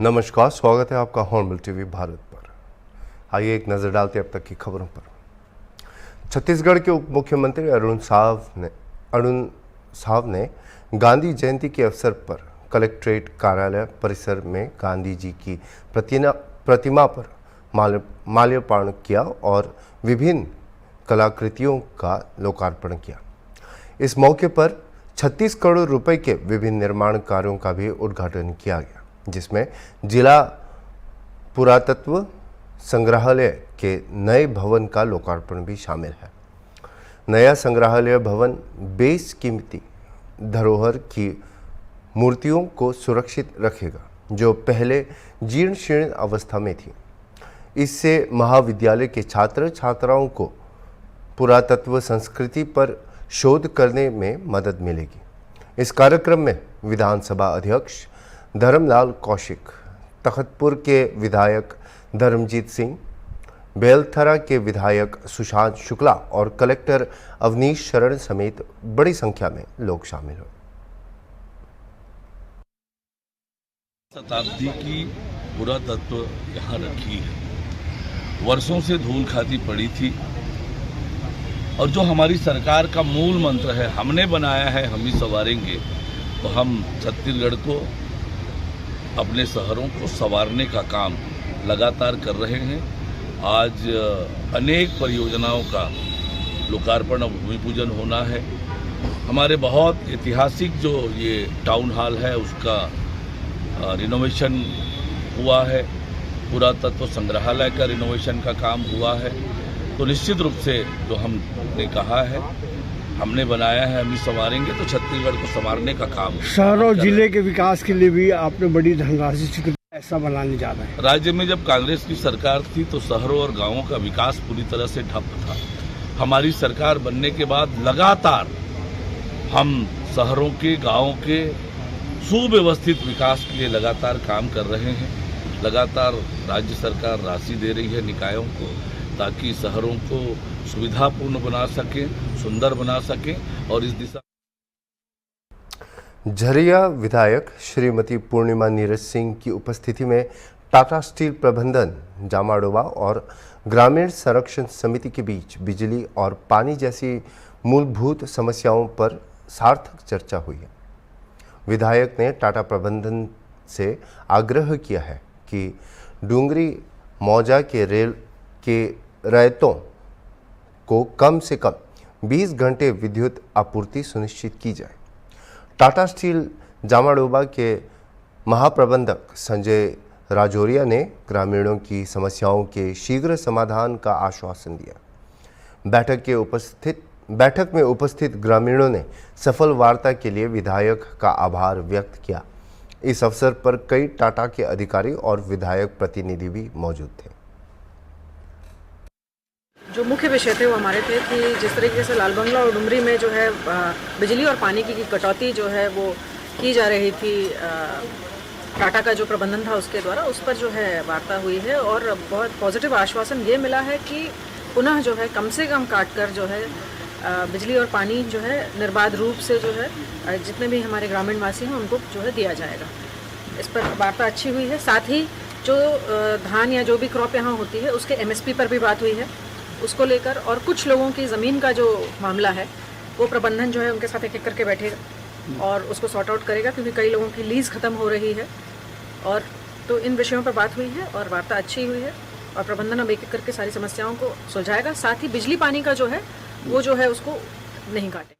नमस्कार, स्वागत है आपका हॉर्नबिल टीवी भारत पर। आइए एक नज़र डालते हैं अब तक की खबरों पर। छत्तीसगढ़ के उप मुख्यमंत्री अरुण साव ने गांधी जयंती के अवसर पर कलेक्ट्रेट कार्यालय परिसर में गांधी जी की प्रतिमा पर माल्यार्पण किया और विभिन्न कलाकृतियों का लोकार्पण किया। इस मौके पर 36 करोड़ रुपए के विभिन्न निर्माण कार्यों का भी उद्घाटन किया गया, जिसमें जिला पुरातत्व संग्रहालय के नए भवन का लोकार्पण भी शामिल है। नया संग्रहालय भवन बेशकीमती धरोहर की मूर्तियों को सुरक्षित रखेगा, जो पहले जीर्ण शीर्ण अवस्था में थी। इससे महाविद्यालय के छात्र छात्राओं को पुरातत्व संस्कृति पर शोध करने में मदद मिलेगी। इस कार्यक्रम में विधानसभा अध्यक्ष धर्मलाल कौशिक, तखतपुर के विधायक धर्मजीत सिंह, बेलथरा के विधायक सुशांत शुक्ला और कलेक्टर अवनीश शरण समेत बड़ी संख्या में लोग शामिल हुए। शताब्दी की पुरातत्व यहाँ रखी है, वर्षों से धूल खाती पड़ी थी और जो हमारी सरकार का मूल मंत्र है, हमने बनाया है हम ही संवारेंगे, तो हम छत्तीसगढ़ को, अपने शहरों को संवारने का काम लगातार कर रहे हैं। आज अनेक परियोजनाओं का लोकार्पण और भूमि पूजन होना है। हमारे बहुत ऐतिहासिक जो ये टाउन हॉल है उसका रिनोवेशन हुआ है, पुरातत्व संग्रहालय का रिनोवेशन का काम हुआ है। तो निश्चित रूप से जो हमने कहा है, हमने बनाया है हम ही संवारेंगे, तो छत्तीसगढ़ को संवारने का काम शहर और जिले के विकास के लिए भी आपने बड़ी धनराशि ऐसा बनाने जा रहे हैं। राज्य में जब कांग्रेस की सरकार थी तो शहरों और गांवों का विकास पूरी तरह से ठप था। हमारी सरकार बनने के बाद लगातार हम शहरों के, गांवों के सुव्यवस्थित विकास के लिए लगातार काम कर रहे हैं। लगातार राज्य सरकार राशि दे रही है निकायों को, ताकि शहरों को सुविधापूर्ण बना सके, सुंदर बना सके। और इस दिशा झरिया विधायक श्रीमती पूर्णिमा नीरज सिंह की उपस्थिति में टाटा स्टील प्रबंधन, जामाडोबा और ग्रामीण संरक्षण समिति के बीच बिजली और पानी जैसी मूलभूत समस्याओं पर सार्थक चर्चा हुई है। विधायक ने टाटा प्रबंधन से आग्रह किया है कि डूंगरी मौजा के रेल के रैयतों को कम से कम 20 घंटे विद्युत आपूर्ति सुनिश्चित की जाए। टाटा स्टील जामाडोबा के महाप्रबंधक संजय राजौरिया ने ग्रामीणों की समस्याओं के शीघ्र समाधान का आश्वासन दिया। बैठक में उपस्थित ग्रामीणों ने सफल वार्ता के लिए विधायक का आभार व्यक्त किया। इस अवसर पर कई टाटा के अधिकारी और विधायक प्रतिनिधि भी मौजूद थे। जो मुख्य विषय थे वो हमारे थे कि जिस तरीके से लाल बंगला और डुमरी में जो है बिजली और पानी की कटौती जो है वो की जा रही थी, टाटा का जो प्रबंधन था उसके द्वारा, उस पर जो है वार्ता हुई है और बहुत पॉजिटिव आश्वासन ये मिला है कि पुनः जो है कम से कम काट कर जो है बिजली और पानी जो है निर्बाध रूप से जो है जितने भी हमारे ग्रामीण वासी हैं उनको जो है दिया जाएगा। इस पर वार्ता अच्छी हुई है। साथ ही जो धान या जो भी क्रॉप यहाँ होती है उसके MSP पर भी बात हुई है, उसको लेकर। और कुछ लोगों की ज़मीन का जो मामला है वो प्रबंधन जो है उनके साथ एक करके बैठेगा और उसको सॉर्ट आउट करेगा, क्योंकि कई लोगों की लीज़ ख़त्म हो रही है। और तो इन विषयों पर बात हुई है और वार्ता अच्छी हुई है और प्रबंधन अब एक एक करके सारी समस्याओं को सुलझाएगा। साथ ही बिजली पानी का जो है वो जो है उसको नहीं काटे।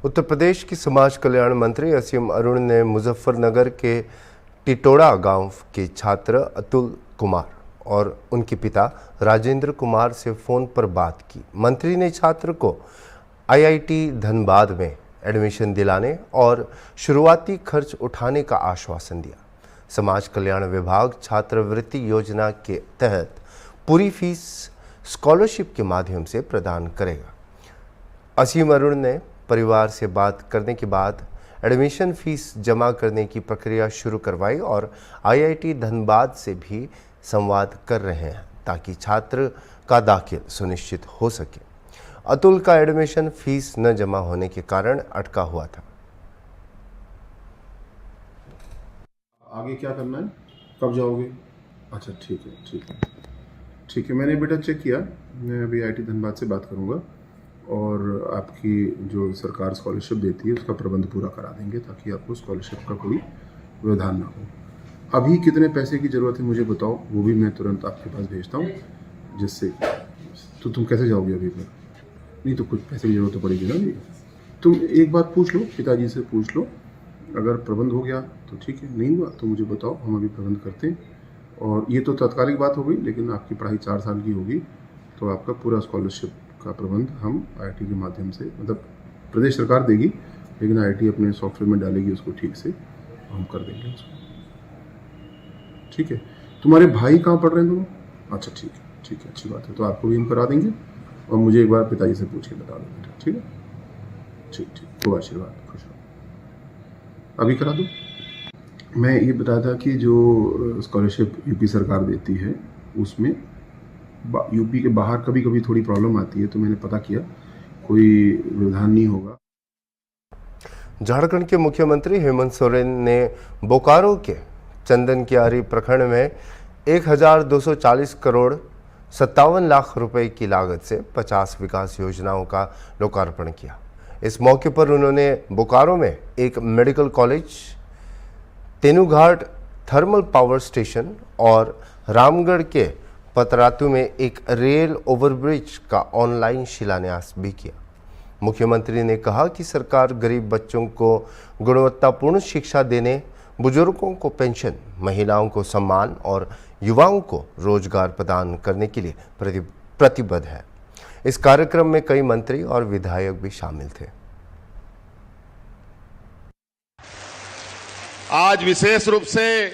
उत्तर प्रदेश की समाज कल्याण मंत्री असीम अरुण ने मुजफ्फरनगर के टिटोड़ा गांव के छात्र अतुल कुमार और उनके पिता राजेंद्र कुमार से फ़ोन पर बात की। मंत्री ने छात्र को IIT धनबाद में एडमिशन दिलाने और शुरुआती खर्च उठाने का आश्वासन दिया। समाज कल्याण विभाग छात्रवृत्ति योजना के तहत पूरी फीस स्कॉलरशिप के माध्यम से प्रदान करेगा। असीम अरुण ने परिवार से बात करने के बाद एडमिशन फीस जमा करने की प्रक्रिया शुरू करवाई और IIT धनबाद से भी संवाद कर रहे हैं ताकि छात्र का दाखिल सुनिश्चित हो सके। अतुल का एडमिशन फीस न जमा होने के कारण अटका हुआ था। आगे क्या करना है, कब जाओगे? अच्छा ठीक है ठीक है ठीक है, मैंने बेटा चेक किया, मैं अभी IIT धनबाद से बात करूँगा और आपकी जो सरकार स्कॉलरशिप देती है उसका प्रबंध पूरा करा देंगे ताकि आपको स्कॉलरशिप का कोई व्यवधान ना हो। अभी कितने पैसे की ज़रूरत है मुझे बताओ, वो भी मैं तुरंत आपके पास भेजता हूँ, जिससे तो तुम कैसे जाओगे अभी पर? नहीं तो कुछ पैसे की ज़रूरत तो पड़ेगी ना अभी। तुम एक बार पूछ लो, पिताजी से पूछ लो, अगर प्रबंध हो गया तो ठीक है, नहीं हुआ तो मुझे बताओ, हम अभी प्रबंध करते हैं। और ये तो तत्कालिक बात हो गई, लेकिन आपकी पढ़ाई 4 साल की होगी तो आपका पूरा स्कॉलरशिप का प्रबंध हम IIT के माध्यम से, मतलब प्रदेश सरकार देगी लेकिन IIT अपने सॉफ्टवेयर में डालेगी उसको ठीक से, हम कर देंगे उसको। ठीक है, तुम्हारे भाई कहाँ पढ़ रहे हैं दोनों? अच्छा ठीक है, अच्छी बात है, तो आपको भी हम करा देंगे और मुझे एक बार पिताजी से पूछ के बता दो बेटा, ठीक है? ठीक, खूब आशीर्वाद, खुश रहो। अभी करा दो। मैं ये बता था कि जो स्कॉलरशिप यूपी सरकार देती है उसमें यूपी के बाहर कभी कभी थोड़ी प्रॉब्लम आती है, तो मैंने पता किया कोई व्यवधान नहीं होगा। झारखंड के मुख्यमंत्री हेमंत सोरेन ने बोकारो के चंदनकियारी प्रखंड में 1240 करोड़ 57 लाख रुपए की लागत से 50 विकास योजनाओं का लोकार्पण किया। इस मौके पर उन्होंने बोकारो में एक medical college, Tenughat thermal power station और रामगढ़ के पतरातू में एक रेल ओवरब्रिज का ऑनलाइन शिलान्यास भी किया। मुख्यमंत्री ने कहा कि सरकार गरीब बच्चों को गुणवत्तापूर्ण शिक्षा देने, बुजुर्गों को पेंशन, महिलाओं को सम्मान और युवाओं को रोजगार प्रदान करने के लिए प्रतिबद्ध है। इस कार्यक्रम में कई मंत्री और विधायक भी शामिल थे। आज विशेष रूप से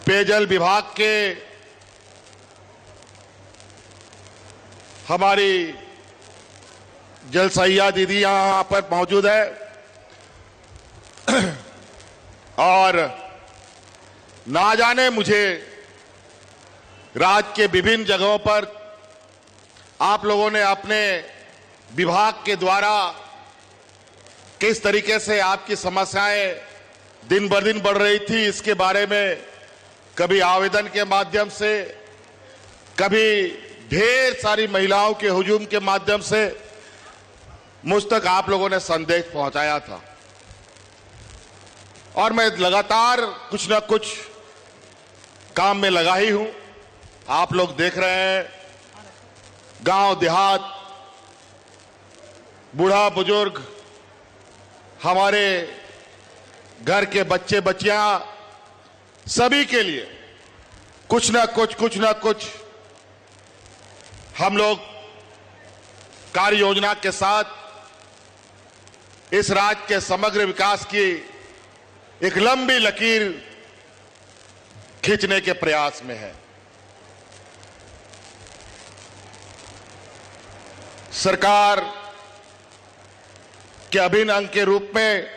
पेयजल विभाग के हमारी जलसहिया दीदी यहां पर मौजूद है और ना जाने मुझे राज्य के विभिन्न जगहों पर आप लोगों ने अपने विभाग के द्वारा किस तरीके से आपकी समस्याएं दिन ब दिन बढ़ रही थी, इसके बारे में कभी आवेदन के माध्यम से, कभी ढेर सारी महिलाओं के हुजूम के माध्यम से मुझ तक आप लोगों ने संदेश पहुंचाया था और मैं लगातार कुछ ना कुछ काम में लगा ही हूं। आप लोग देख रहे हैं, गांव देहात, बूढ़ा बुजुर्ग, हमारे घर के बच्चे बच्चियां, सभी के लिए कुछ ना कुछ हम लोग कार्य योजना के साथ इस राज्य के समग्र विकास की एक लंबी लकीर खींचने के प्रयास में है। सरकार के अभिन्न अंग के रूप में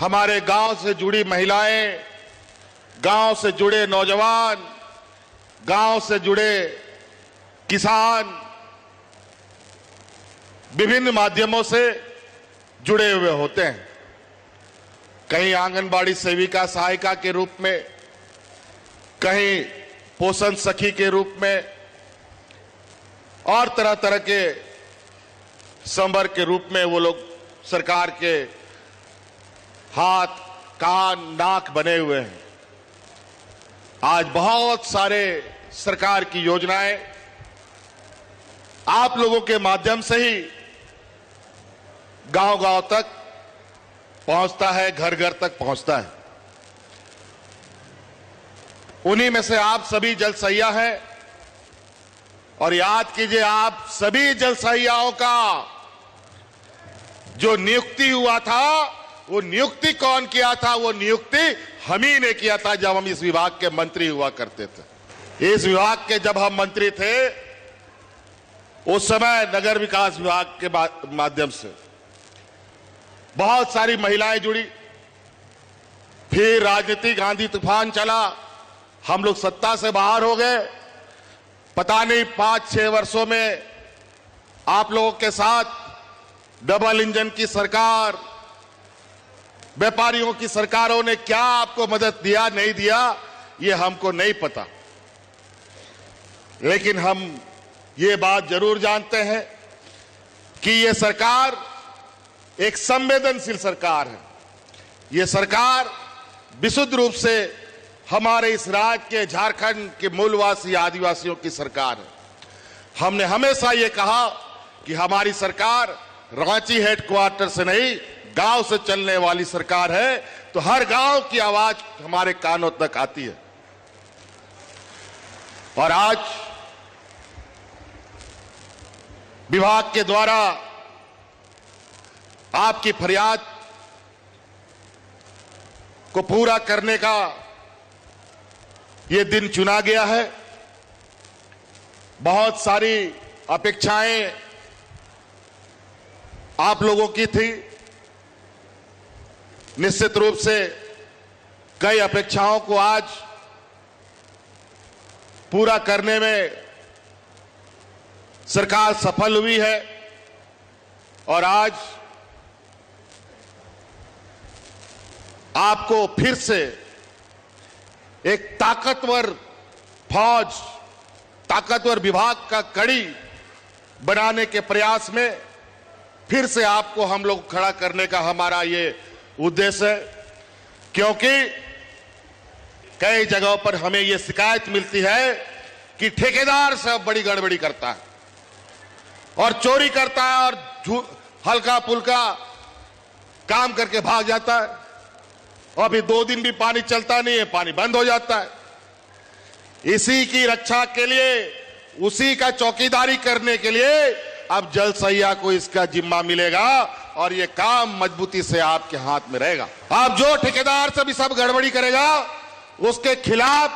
हमारे गांव से जुड़ी महिलाएं, गांव से जुड़े नौजवान, गांव से जुड़े किसान विभिन्न माध्यमों से जुड़े हुए होते हैं। कहीं आंगनबाड़ी सेविका सहायिका के रूप में, कहीं पोषण सखी के रूप में और तरह तरह के संवर्ग के रूप में वो लोग सरकार के हाथ, कान, नाक बने हुए हैं। आज बहुत सारे सरकार की योजनाएं आप लोगों के माध्यम से ही गांव-गांव तक पहुंचता है, घर घर तक पहुंचता है। उन्हीं में से आप सभी जलसहिया हैं और याद कीजिए, आप सभी जलसहियाओं का जो नियुक्ति हुआ था, वो नियुक्ति कौन किया था? वो नियुक्ति हम ही ने किया था जब हम इस विभाग के मंत्री हुआ करते थे। इस विभाग के जब हम मंत्री थे उस समय नगर विकास विभाग के माध्यम से बहुत सारी महिलाएं जुड़ी। फिर राजनीतिक आंधी तूफान चला, हम लोग सत्ता से बाहर हो गए। पता नहीं 5-6 वर्षों में आप लोगों के साथ डबल इंजन की सरकार, व्यापारियों की सरकारों ने क्या आपको मदद दिया नहीं दिया ये हमको नहीं पता, लेकिन हम ये बात जरूर जानते हैं कि ये सरकार एक संवेदनशील सरकार है। ये सरकार विशुद्ध रूप से हमारे इस राज्य के झारखंड के मूलवासी आदिवासियों की सरकार है। हमने हमेशा ये कहा कि हमारी सरकार रांची हेडक्वार्टर से नहीं गांव से चलने वाली सरकार है, तो हर गांव की आवाज हमारे कानों तक आती है। और आज विभाग के द्वारा आपकी फरियाद को पूरा करने का ये दिन चुना गया है। बहुत सारी अपेक्षाएं आप लोगों की थी। निश्चित रूप से कई अपेक्षाओं को आज पूरा करने में सरकार सफल हुई है और आज आपको फिर से एक ताकतवर फौज, ताकतवर विभाग का कड़ी बनाने के प्रयास में फिर से आपको हम लोग खड़ा करने का हमारा ये उद्देश्य है। क्योंकि कई जगहों पर हमें ये शिकायत मिलती है कि ठेकेदार सब बड़ी गड़बड़ी करता है और चोरी करता है और हल्का पुल्का काम करके भाग जाता है, और अभी 2 दिन भी पानी चलता नहीं है, पानी बंद हो जाता है। इसी की रक्षा के लिए, उसी का चौकीदारी करने के लिए अब जल सहिया को इसका जिम्मा मिलेगा और ये काम मजबूती से आपके हाथ में रहेगा। आप जो ठेकेदार से भी सब गड़बड़ी करेगा उसके खिलाफ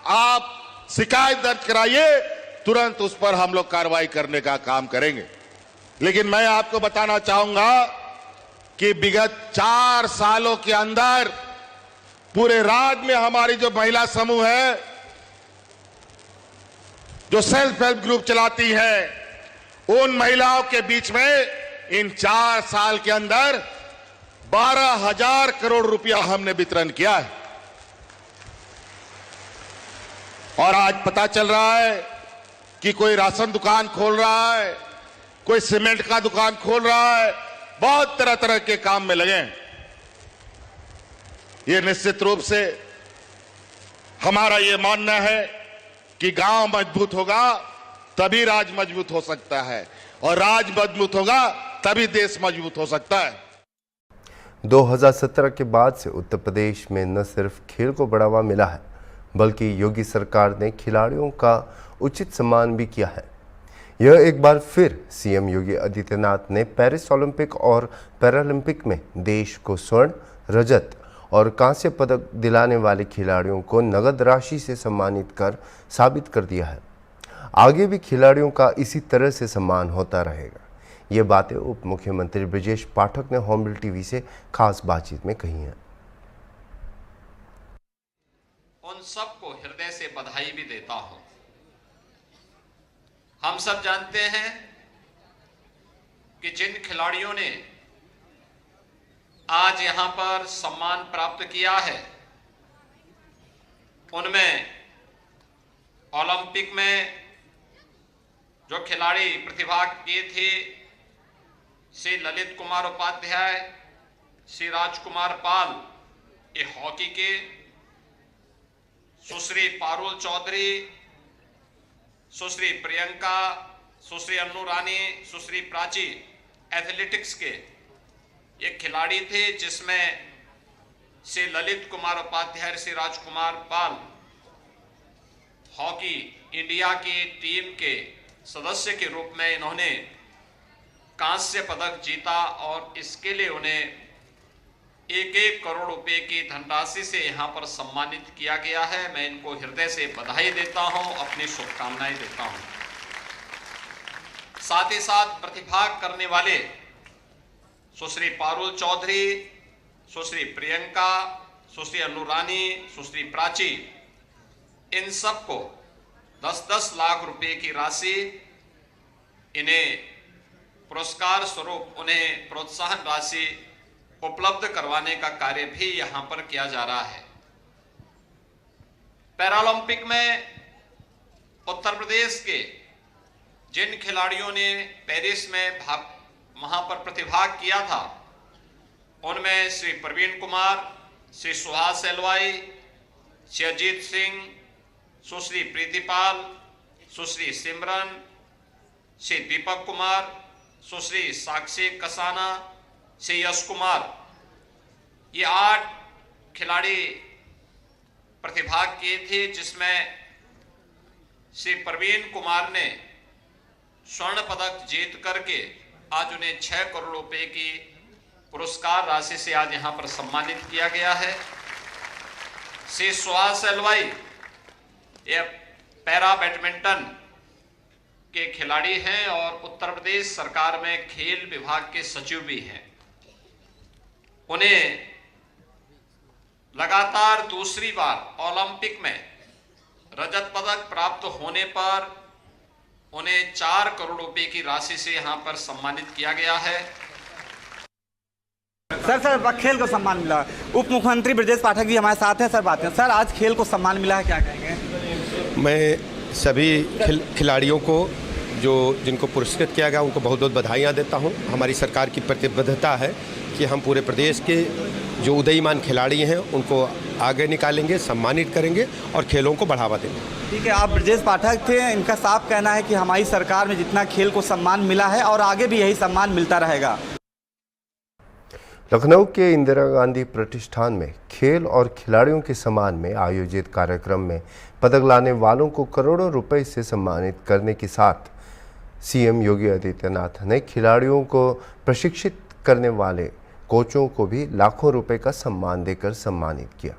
आप शिकायत दर्ज कराइए, तुरंत उस पर हम लोग कार्रवाई करने का काम करेंगे। लेकिन मैं आपको बताना चाहूंगा कि विगत 4 सालों के अंदर पूरे राज्य में हमारी जो महिला समूह है, जो सेल्फ हेल्प ग्रुप चलाती है, उन महिलाओं के बीच में इन 4 साल के अंदर 12,000 करोड़ रुपया हमने वितरण किया है। और आज पता चल रहा है कि कोई राशन दुकान खोल रहा है, कोई सीमेंट का दुकान खोल रहा है, बहुत तरह तरह के काम में लगे हैं। ये निश्चित रूप से हमारा ये मानना है कि गांव मजबूत होगा तभी राज्य मजबूत हो सकता है, और राज्य मजबूत होगा तभी देश मजबूत हो सकता है। 2017 के बाद से उत्तर प्रदेश में न सिर्फ खेल को बढ़ावा मिला है, बल्कि योगी सरकार ने खिलाड़ियों का उचित सम्मान भी किया है। यह एक बार फिर सीएम योगी आदित्यनाथ ने पेरिस ओलंपिक और पैरालंपिक में देश को स्वर्ण, रजत और कांस्य पदक दिलाने वाले खिलाड़ियों को नगद राशि से सम्मानित कर साबित कर दिया है। आगे भी खिलाड़ियों का इसी तरह से सम्मान होता रहेगा। ये बातें उप मुख्यमंत्री ब्रजेश पाठक ने होम बिल टीवी से खास बातचीत में कही हैं। उन सबको हृदय से बधाई भी देता हूं। हम सब जानते हैं कि जिन खिलाड़ियों ने आज यहां पर सम्मान प्राप्त किया है, उनमें ओलंपिक में जो खिलाड़ी प्रतिभाग किए थे, श्री ललित कुमार उपाध्याय, श्री राजकुमार पाल ये हॉकी के, सुश्री पारुल चौधरी, सुश्री प्रियंका, सुश्री अन्नू रानी, सुश्री प्राची एथलेटिक्स के ये खिलाड़ी थे, जिसमें श्री ललित कुमार उपाध्याय, श्री राजकुमार पाल हॉकी इंडिया की टीम के सदस्य के रूप में इन्होंने कांस्य पदक जीता और इसके लिए उन्हें 1-1 करोड़ रुपए की धनराशि से यहां पर सम्मानित किया गया है। मैं इनको हृदय से बधाई देता हूं, अपनी शुभकामनाएं देता हूं। साथ ही साथ प्रतिभाग करने वाले सुश्री पारुल चौधरी, सुश्री प्रियंका, सुश्री अन्नू रानी, सुश्री प्राची, इन सबको 10-10 लाख रुपए की राशि इन्हें पुरस्कार स्वरूप उन्हें प्रोत्साहन राशि उपलब्ध करवाने का कार्य भी यहां पर किया जा रहा है। पैरालंपिक में उत्तर प्रदेश के जिन खिलाड़ियों ने पेरिस में वहां पर प्रतिभाग किया था, उनमें श्री प्रवीण कुमार, श्री सुहास एलवाई, श्री अजीत सिंह, सुश्री प्रीतिपाल, सुश्री सिमरन, श्री दीपक कुमार, सुश्री साक्षी कसाना, श्री यश कुमार, ये 8 खिलाड़ी प्रतिभाग किए थे, जिसमें श्री प्रवीण कुमार ने स्वर्ण पदक जीत करके आज उन्हें 6 करोड़ रुपए की पुरस्कार राशि से आज यहां पर सम्मानित किया गया है। श्री सुहास एलवाई ये पैरा बैडमिंटन के खिलाड़ी हैं और उत्तर प्रदेश सरकार में खेल विभाग के सचिव भी हैं। उन्हें लगातार दूसरी बार ओलंपिक में रजत पदक प्राप्त होने पर उन्हें 4 करोड़ रुपए की राशि से यहां पर सम्मानित किया गया है। सर खेल को सम्मान मिला, उप मुख्यमंत्री ब्रजेश पाठक जी हमारे साथ हैं। सर बात है सर, आज खेल को सम्मान मिला है, क्या कहेंगे? मैं सभी खिलाड़ियों को जिनको पुरस्कृत किया गया उनको बहुत बहुत बधाइयाँ देता हूँ। हमारी सरकार की प्रतिबद्धता है कि हम पूरे प्रदेश के जो उदयमान खिलाड़ी हैं उनको आगे निकालेंगे, सम्मानित करेंगे और खेलों को बढ़ावा देंगे। ठीक है, आप ब्रजेश पाठक थे, इनका साफ कहना है कि हमारी सरकार में जितना खेल को सम्मान मिला है और आगे भी यही सम्मान मिलता रहेगा। लखनऊ के इंदिरा गांधी प्रतिष्ठान में खेल और खिलाड़ियों के सम्मान में आयोजित कार्यक्रम में पदक लाने वालों को करोड़ों रुपए से सम्मानित करने के साथ सीएम योगी आदित्यनाथ ने खिलाड़ियों को प्रशिक्षित करने वाले कोचों को भी लाखों रुपए का सम्मान देकर सम्मानित किया।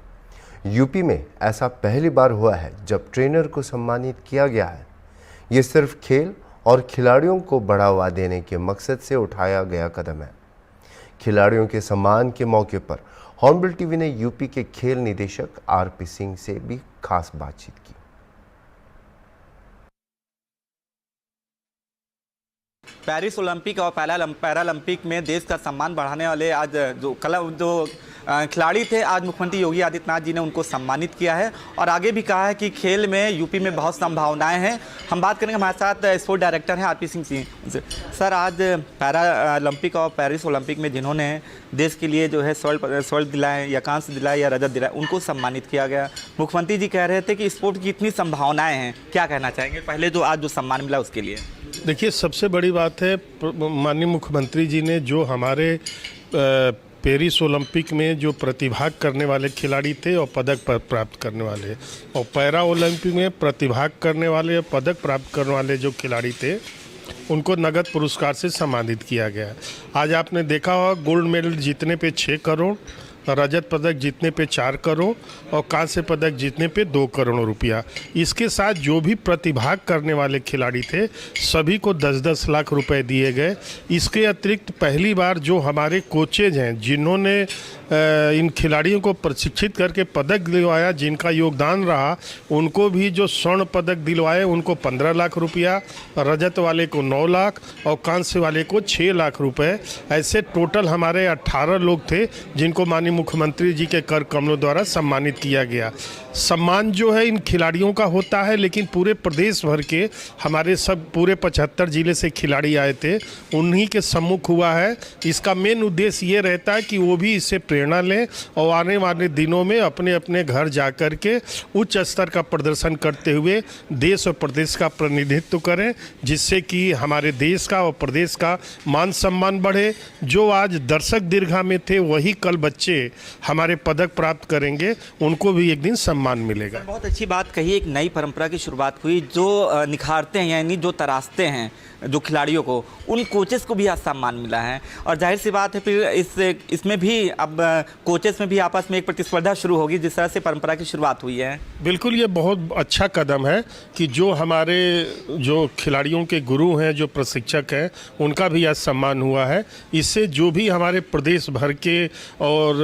यूपी में ऐसा पहली बार हुआ है जब ट्रेनर को सम्मानित किया गया है। ये सिर्फ खेल और खिलाड़ियों को बढ़ावा देने के मकसद से उठाया गया कदम है। खिलाड़ियों के सम्मान के मौके पर हॉर्नबिल टीवी ने यूपी के खेल निदेशक आरपी सिंह से भी खास बातचीत की। पेरिस ओलंपिक और पैरालंपिक में देश का सम्मान बढ़ाने वाले आज जो खिलाड़ी थे, आज मुख्यमंत्री योगी आदित्यनाथ जी ने उनको सम्मानित किया है और आगे भी कहा है कि खेल में यूपी में बहुत संभावनाएं हैं। हम बात करेंगे, हमारे साथ स्पोर्ट डायरेक्टर हैं आरपी सिंह जी। सर, आज पैरालंपिक और पेरिस ओलंपिक में जिन्होंने देश के लिए जो है स्वर्ण दिलाए या कांस्य दिलाए या रजत दिलाए, उनको सम्मानित किया गया। मुख्यमंत्री जी कह रहे थे कि स्पोर्ट की इतनी संभावनाएँ हैं, क्या कहना चाहेंगे पहले जो आज जो सम्मान मिला उसके लिए? देखिए, सबसे बड़ी बात है माननीय मुख्यमंत्री जी ने जो हमारे पेरिस ओलंपिक में जो प्रतिभाग करने वाले खिलाड़ी थे और पदक प्राप्त करने वाले, और पैरा ओलंपिक में प्रतिभाग करने वाले और पदक प्राप्त करने वाले जो खिलाड़ी थे उनको नगद पुरस्कार से सम्मानित किया गया। आज आपने देखा होगा, गोल्ड मेडल जीतने पे 6 करोड़, रजत पदक जीतने पे 4 करोड़ और कांस्य पदक जीतने पे 2 करोड़ रुपया। इसके साथ जो भी प्रतिभाग करने वाले खिलाड़ी थे सभी को 10-10 लाख रुपए दिए गए। इसके अतिरिक्त पहली बार जो हमारे कोचेज हैं जिन्होंने इन खिलाड़ियों को प्रशिक्षित करके पदक दिलवाया, जिनका योगदान रहा, उनको भी जो स्वर्ण पदक दिलवाए उनको 15 लाख रुपया, रजत वाले को 9 लाख और कांस्य वाले को 6 लाख रुपए। ऐसे टोटल हमारे 18 लोग थे जिनको माननीय मुख्यमंत्री जी के कर कमलों द्वारा सम्मानित किया गया। सम्मान जो है इन खिलाड़ियों का होता है, लेकिन पूरे प्रदेश भर के हमारे सब पूरे 75 जिले से खिलाड़ी आए थे, उन्हीं के सम्मुख हुआ है। इसका मेन उद्देश्य ये रहता है कि वो भी इससे प्रेरणा लें और आने वाले दिनों में अपने अपने घर जा कर के उच्च स्तर का प्रदर्शन करते हुए देश और प्रदेश का प्रतिनिधित्व करें, जिससे कि हमारे देश का और प्रदेश का मान सम्मान बढ़े। जो आज दर्शक दीर्घा में थे वही कल बच्चे हमारे पदक प्राप्त करेंगे, उनको भी एक दिन सम्मान मिलेगा। बहुत अच्छी बात कही, एक नई परंपरा की शुरुआत हुई। जो निखारते हैं यानी जो तराशते हैं जो खिलाड़ियों को, उन कोचेस को भी आज सम्मान मिला है और जाहिर सी बात है फिर इसमें भी अब कोचेस में भी आपस में एक प्रतिस्पर्धा शुरू होगी, जिस तरह से परंपरा की शुरुआत हुई है। बिल्कुल, ये बहुत अच्छा कदम है कि जो हमारे जो खिलाड़ियों के गुरु हैं, जो प्रशिक्षक हैं, उनका भी आज सम्मान हुआ है। इससे जो भी हमारे प्रदेश भर के और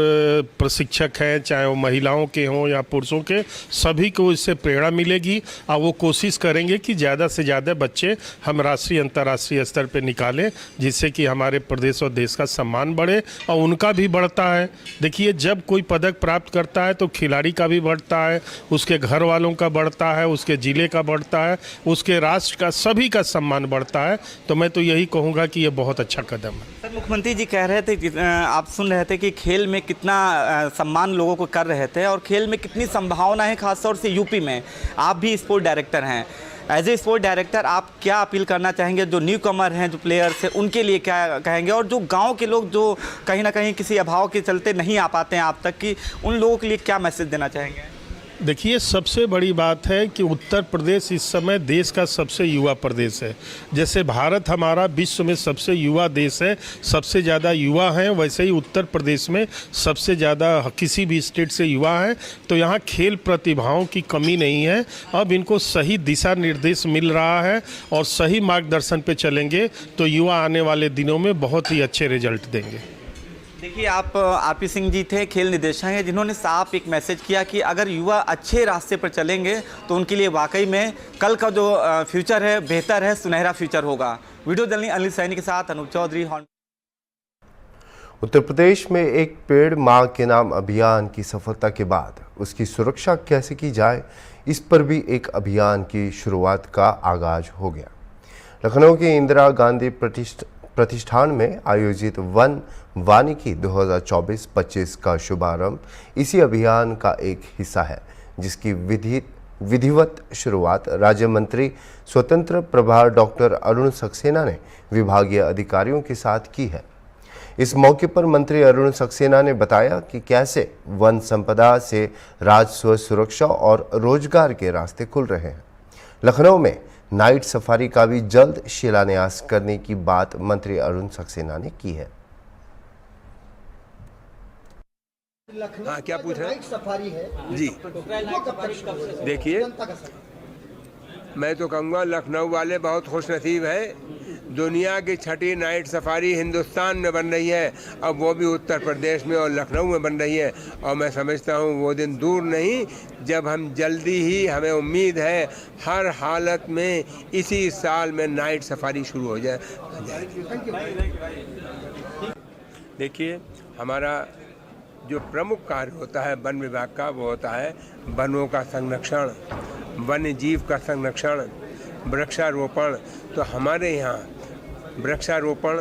प्रशिक्षक हैं, चाहे वो महिलाओं के हों या पुरुषों के, सभी को इससे प्रेरणा मिलेगी और वो कोशिश करेंगे कि ज़्यादा से ज़्यादा बच्चे हम राष्ट्रीय अंतर्राष्ट्रीय स्तर पर निकालें, जिससे कि हमारे प्रदेश और देश का सम्मान बढ़े और उनका भी बढ़ता है। देखिए, जब कोई पदक प्राप्त करता है तो खिलाड़ी का भी बढ़ता है, उसके घर वालों का बढ़ता है, उसके ज़िले का बढ़ता है, उसके राष्ट्र का, सभी का सम्मान बढ़ता है। तो मैं तो यही कहूँगा कि ये बहुत अच्छा कदम है। सर, मुख्यमंत्री जी कह रहे थे, आप सुन रहे थे कि खेल में कितना सम्मान लोगों को कर रहे थे और खेल में कितनी संभावना है, खासतौर से यूपी में। आप भी स्पोर्ट डायरेक्टर हैं, एज ए स्पोर्ट डायरेक्टर आप क्या अपील करना चाहेंगे? जो न्यू कमर हैं, जो प्लेयर्स हैं, उनके लिए क्या कहेंगे? और जो गांव के लोग जो कहीं ना कहीं किसी अभाव के चलते नहीं आ पाते हैं आप तक, कि उन लोगों के लिए क्या मैसेज देना चाहेंगे? देखिए, सबसे बड़ी बात है कि उत्तर प्रदेश इस समय देश का सबसे युवा प्रदेश है। जैसे भारत हमारा विश्व में सबसे युवा देश है, सबसे ज़्यादा युवा हैं, वैसे ही उत्तर प्रदेश में सबसे ज़्यादा किसी भी स्टेट से युवा हैं। तो यहाँ खेल प्रतिभाओं की कमी नहीं है। अब इनको सही दिशा निर्देश मिल रहा है और सही मार्गदर्शन पे चलेंगे तो युवा आने वाले दिनों में बहुत ही अच्छे रिजल्ट देंगे। देखिए, आप आरपी सिंह जी थे, खेल निदेशक हैं, जिन्होंने साफ एक मैसेज किया कि अगर युवा अच्छे रास्ते पर चलेंगे तो उनके लिए वाकई में कल का जो फ्यूचर है बेहतर है, सुनहरा फ्यूचर होगा। वीडियो जर्नलिस्ट अनिल सैनी के साथ अनूप चौधरी। उत्तर प्रदेश में एक पेड़ मां के नाम अभियान की सफलता के बाद उसकी सुरक्षा कैसे की जाए, इस पर भी एक अभियान की शुरुआत का आगाज हो गया। लखनऊ के इंदिरा गांधी प्रतिष्ठान में आयोजित वन वानिकी 2024-25 का शुभारंभ इसी अभियान का एक हिस्सा है, जिसकी विधिवत शुरुआत राज्य मंत्री स्वतंत्र प्रभार डॉक्टर अरुण सक्सेना ने विभागीय अधिकारियों के साथ की है। इस मौके पर मंत्री अरुण सक्सेना ने बताया कि कैसे वन संपदा से राजस्व, सुरक्षा और रोजगार के रास्ते खुल रहे हैं। लखनऊ में नाइट सफारी का भी जल्द शिलान्यास करने की बात मंत्री अरुण सक्सेना ने की है। हाँ, क्या पूछ रहे हैं? नाइट सफारी है जी। देखिए, मैं तो कहूँगा लखनऊ वाले बहुत खुशनसीब हैं। दुनिया की छठी नाइट सफारी हिंदुस्तान में बन रही है, अब वो भी उत्तर प्रदेश में और लखनऊ में बन रही है। और मैं समझता हूँ वो दिन दूर नहीं जब हम जल्दी ही, हमें उम्मीद है हर हालत में इसी साल में नाइट सफारी शुरू हो जाए। देखिए, हमारा जो प्रमुख कार्य होता है वन विभाग का, वो होता है वनों का संरक्षण, वन्य जीव का संरक्षण, वृक्षारोपण। तो हमारे यहाँ वृक्षारोपण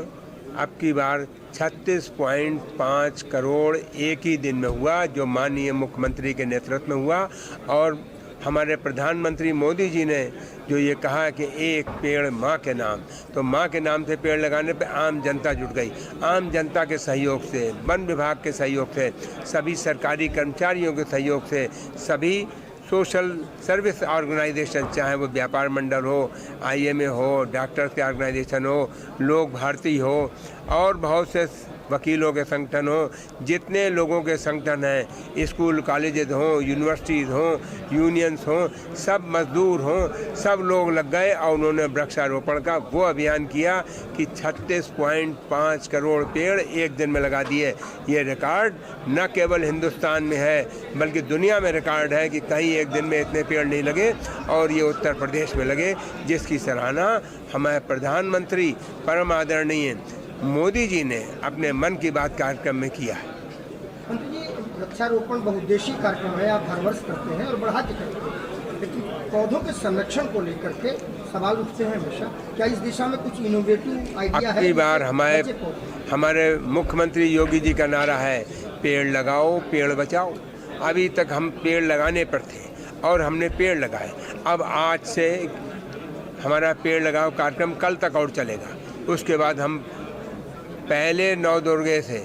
अब की बार 36.5 करोड़ एक ही दिन में हुआ, जो माननीय मुख्यमंत्री के नेतृत्व में हुआ। और हमारे प्रधानमंत्री मोदी जी ने जो ये कहा कि एक पेड़ माँ के नाम, तो माँ के नाम से पेड़ लगाने पे आम जनता जुट गई। आम जनता के सहयोग से, वन विभाग के सहयोग से, सभी सरकारी कर्मचारियों के सहयोग से, सभी सोशल सर्विस ऑर्गेनाइजेशन, चाहे वो व्यापार मंडल हो, IMA हो, डॉक्टर्स के ऑर्गेनाइजेशन हो, लोक भारती हो, और बहुत से वकीलों के संगठन हो, जितने लोगों के संगठन हैं, स्कूल कॉलेजेस हों, यूनिवर्सिटीज़ हों, यूनियंस हों, सब मजदूर हों, सब लोग लग गए और उन्होंने वृक्षारोपण का वो अभियान किया कि 36.5 करोड़ पेड़ एक दिन में लगा दिए। ये रिकॉर्ड न केवल हिंदुस्तान में है बल्कि दुनिया में रिकॉर्ड है कि कहीं एक दिन में इतने पेड़ नहीं लगे, और ये उत्तर प्रदेश में लगे, जिसकी सराहना हमारे प्रधानमंत्री परम आदरणीय मोदी जी ने अपने मन की बात कार्यक्रम में किया है। मंत्री जी, वृक्षारोपण बहुउद्देशीय कार्यक्रम है, आप हर वर्ष करते हैं और बढ़ा के करते हैं, लेकिन पौधों के संरक्षण को लेकर के सवाल उठते हैं हमेशा। क्या इस दिशा में कुछ इनोवेटिव आइडिया है? अब की बार हमारे मुख्यमंत्री योगी जी का नारा है, पेड़ लगाओ पेड़ बचाओ। अभी तक हम पेड़ लगाने पर थे और हमने पेड़ लगाए। अब आज से हमारा पेड़ लगाओ कार्यक्रम कल तक और चलेगा। उसके बाद हम पहले 9 दुर्गे से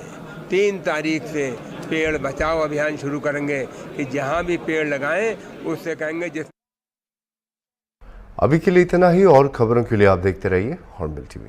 3 तारीख से पेड़ बचाओ अभियान शुरू करेंगे कि जहां भी पेड़ लगाएं उससे कहेंगे जिस। अभी के लिए इतना ही, और खबरों के लिए आप देखते रहिए हॉर्नबिल टीवी।